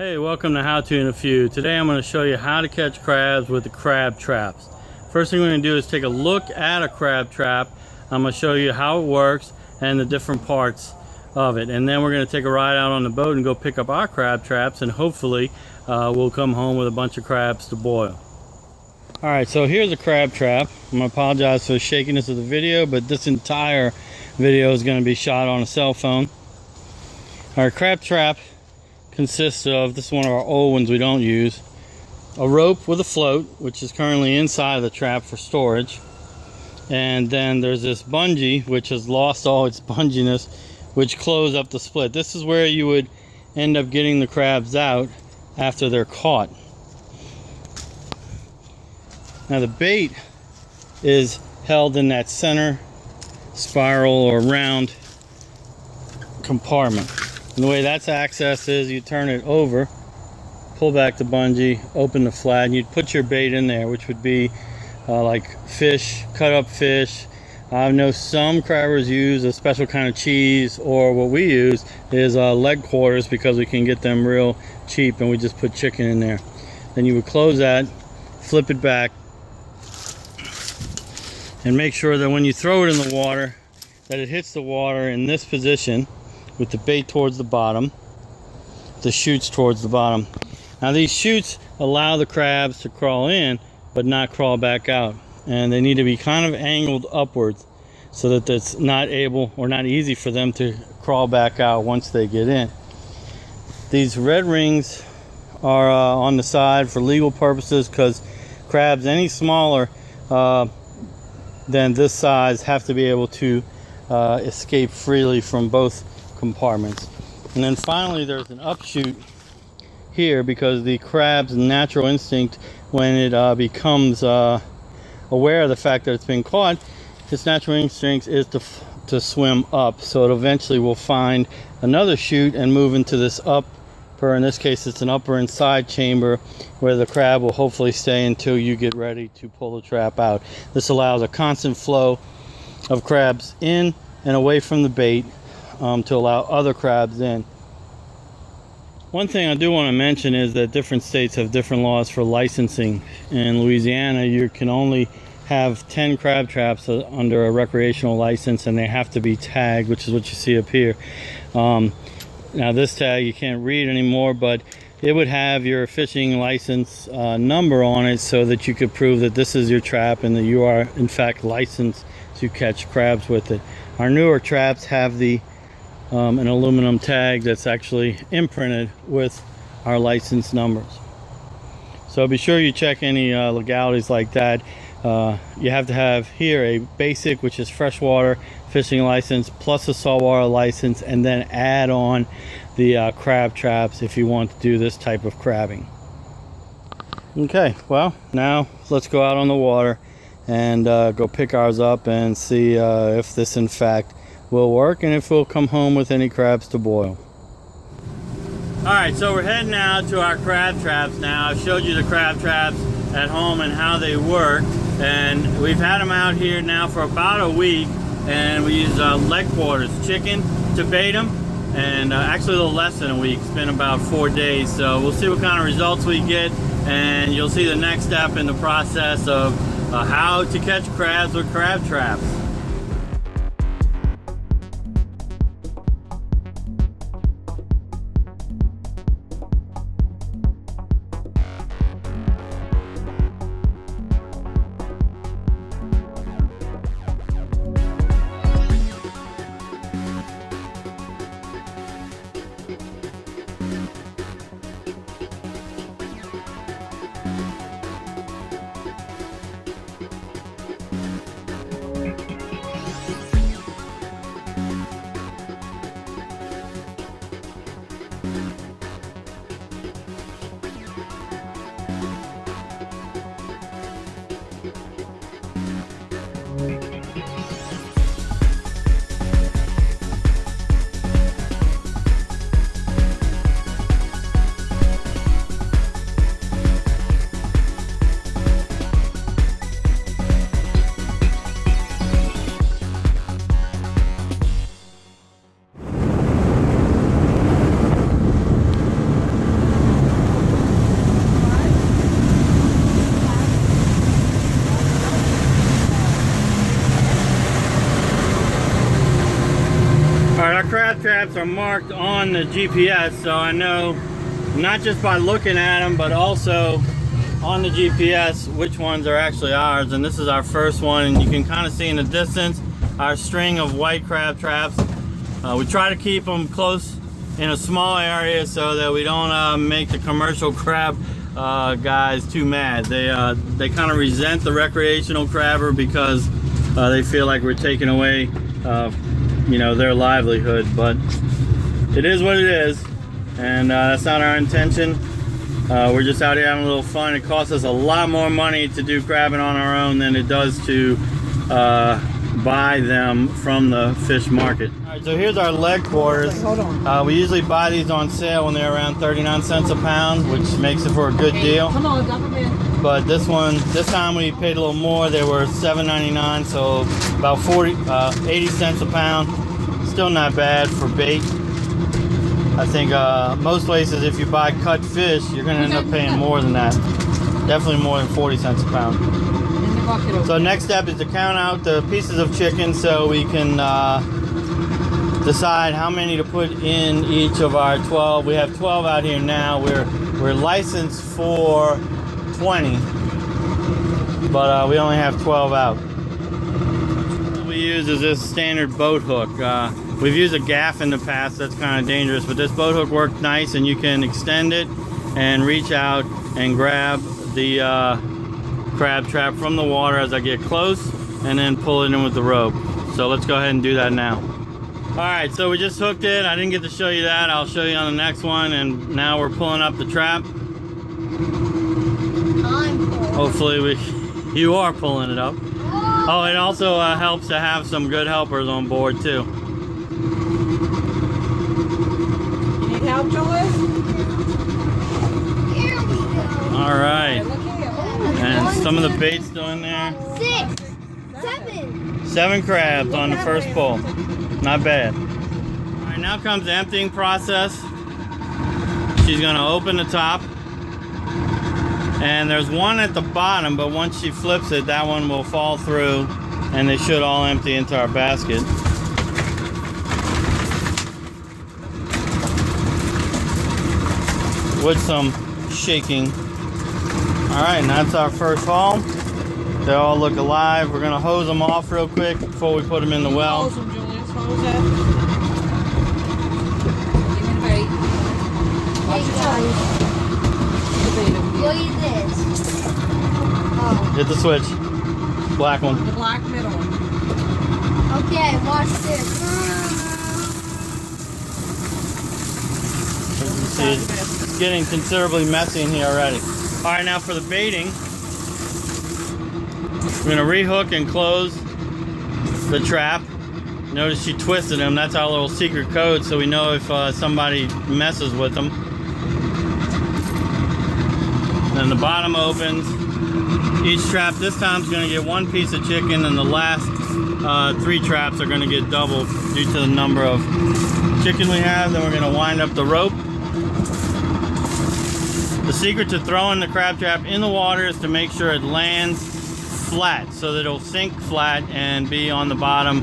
Hey, welcome to How To in a Few. Today I'm going to show you how to catch crabs with the crab traps. First thing we're going to do is take a look at a crab trap. I'm going to show you how it works and the different parts of it. And then we're going to take a ride out on the boat and go pick up our crab traps, and hopefully we'll come home with a bunch of crabs to boil. Alright, so here's a crab trap. I'm going to apologize for the shakiness of the video, but this entire video is going to be shot on a cell phone. Our crab trap consists of, this is one of our old ones we don't use, a rope with a float, which is currently inside of the trap for storage, and then there's this bungee which has lost all its bunginess, which close up the split. This is where you would end up getting the crabs out after they're caught. Now the bait is held in that center spiral or round compartment. And the way that's accessed is you turn it over, pull back the bungee, open the flat, and you'd put your bait in there, which would be like fish, cut up fish. I know some crabbers use a special kind of cheese, or what we use is leg quarters because we can get them real cheap, and we just put chicken in there. Then you would close that, flip it back, and make sure that when you throw it in the water, that it hits the water in this position, with the bait towards the bottom, the chutes towards the bottom. Now these chutes allow the crabs to crawl in but not crawl back out, and they need to be kind of angled upwards so that it's not able or not easy for them to crawl back out once they get in. These red rings are on the side for legal purposes, because crabs any smaller than this size have to be able to escape freely from both compartments. And then finally there's an upshoot here, because the crab's natural instinct, when it becomes aware of the fact that it's been caught, its natural instinct is to swim up. So it eventually will find another chute and move into this upper, in this case it's an upper and side chamber, where the crab will hopefully stay until you get ready to pull the trap out. This allows a constant flow of crabs in and away from the bait, to allow other crabs in. One thing I do want to mention is that different states have different laws for licensing. In Louisiana, you can only have 10 crab traps under a recreational license, and they have to be tagged, which is what you see up here. Now this tag you can't read anymore, but it would have your fishing license number on it, so that you could prove that this is your trap and that you are in fact licensed to catch crabs with it. Our newer traps have an aluminum tag that's actually imprinted with our license numbers. So be sure you check any legalities like that. You have to have here a basic, which is freshwater fishing license, plus a saltwater license, and then add on the crab traps if you want to do this type of crabbing. Okay, well, now let's go out on the water and go pick ours up and see if this in fact will work, and if we'll come home with any crabs to boil. Alright, so we're heading out to our crab traps now. I showed you the crab traps at home and how they work, and we've had them out here now for about a week, and we use leg quarters, chicken, to bait them, and actually a little less than a week. It's been about 4 days, so we'll see what kind of results we get, and you'll see the next step in the process of how to catch crabs with crab traps. our crab traps are marked on the GPS, so I know not just by looking at them, but also on the GPS which ones are actually ours. And this is our first one, and you can kind of see in the distance our string of white crab traps. We try to keep them close in a small area so that we don't make the commercial crab guys too mad. They kind of resent the recreational crabber because they feel like we're taking away you know, their livelihood. But it is what it is, and that's not our intention. We're just out here having a little fun. It costs us a lot more money to do crabbing on our own than it does to buy them from the fish market. All right, so here's our leg quarters. We usually buy these on sale when they're around 39 cents a pound, which makes it for a good deal. Come on, dump them in. But this time we paid a little more. They were $7.99, so about 80 cents a pound. Still not bad for bait. I think most places, if you buy cut fish, you're going to end up paying more than that. Definitely more than 40 cents a pound. So next step is to count out the pieces of chicken so we can decide how many to put in each of our 12. We have 12 out here now. We're licensed for 20, but we only have 12 out. What we use is this standard boat hook. We've used a gaff in the past. That's kind of dangerous, but this boat hook worked nice, and you can extend it and reach out and grab the crab trap from the water as I get close, and then pull it in with the rope. So let's go ahead and do that now. All right, so we just hooked it. I didn't get to show you that. I'll show you on the next one. And now we're pulling up the trap. Hopefully you are pulling it up. Oh, it also helps to have some good helpers on board too. You need help, Joyce? Here we go. All right. Look here. And some of the bait's still in there. 6, 7. 7 crabs on the first pull. Not bad. All right, now comes the emptying process. She's gonna open the top. And there's one at the bottom, but once she flips it, that one will fall through, and they should all empty into our basket. With some shaking. All right, and that's our first haul. They all look alive. We're gonna hose them off real quick before we put them in the well. Hose them, Julius. Hose that. Give me the bait. Watch your toes. Look at this. Oh. Hit the switch. Black one. The black middle one. Okay, watch this. As you see, it's getting considerably messy in here already. All right, now for the baiting, we're gonna rehook and close the trap. Notice she twisted them. That's our little secret code, so we know if somebody messes with them. Then the bottom opens. Each trap this time is going to get 1 piece of chicken, and the last 3 traps are going to get double due to the number of chicken we have. Then we're going to wind up the rope. The secret to throwing the crab trap in the water is to make sure it lands flat, so that it'll sink flat and be on the bottom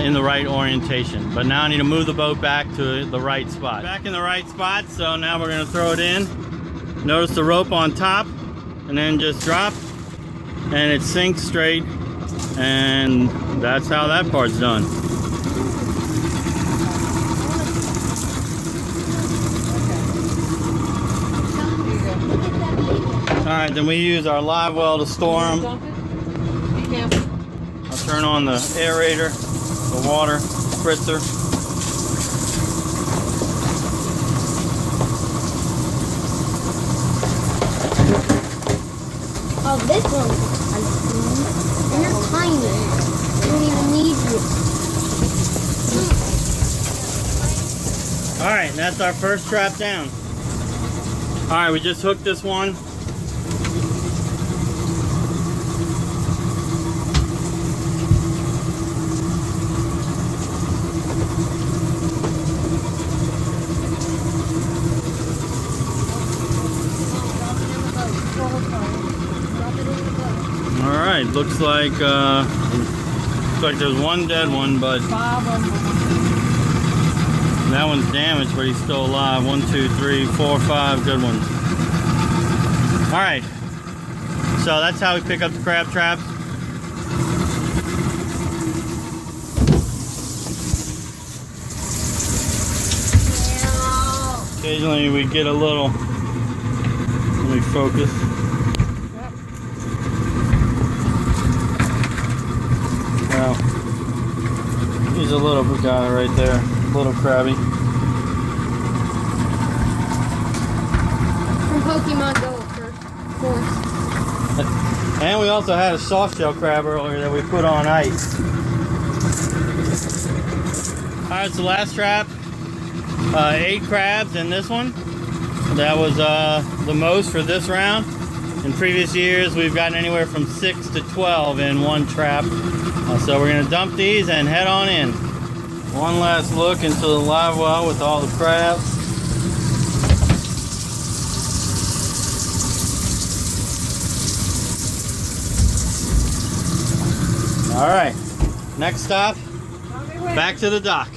in the right orientation. But now I need to move the boat back to the right spot. Back in the right spot, so now we're going to throw it in. Notice the rope on top, and then just drop, and it sinks straight, and that's how that part's done. All right, then we use our live well to store them. I'll turn on the aerator, the water spritzer. Oh, this one's and they're tiny. You don't even need it. All right, and that's our first trap down. All right, we just hooked this one. All right, looks like there's one dead one, but 5 of them. That one's damaged, but he's still alive. 1, 2, 3, 4, 5 good ones. All right, so that's how we pick up the crab traps. Occasionally we get a little, let me focus. Well, he's a little guy right there, little crabby. From Pokemon Go, of course. And we also had a soft shell crab earlier that we put on ice. Alright, so last trap, 8 crabs in this one. That was the most for this round. In previous years, we've gotten anywhere from 6 to 12 in one trap. So we're gonna dump these and head on in. One last look into the live well with all the crabs. All right, next stop, back to the dock.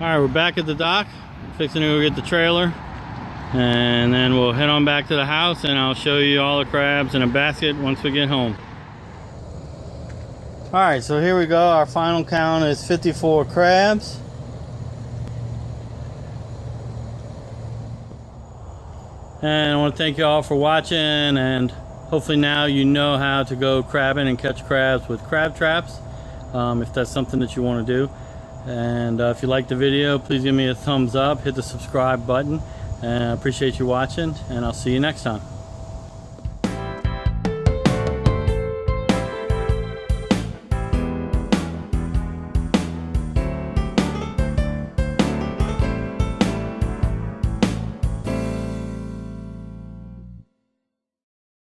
All right, we're back at the dock, fixing to go get the trailer, and then we'll head on back to the house and I'll show you all the crabs in a basket once we get home. All right, so here we go. Our final count is 54 crabs. And I want to thank you all for watching, and hopefully now you know how to go crabbing and catch crabs with crab traps, if that's something that you want to do. And if you liked the video, please give me a thumbs up, hit the subscribe button, and I appreciate you watching, and I'll see you next time.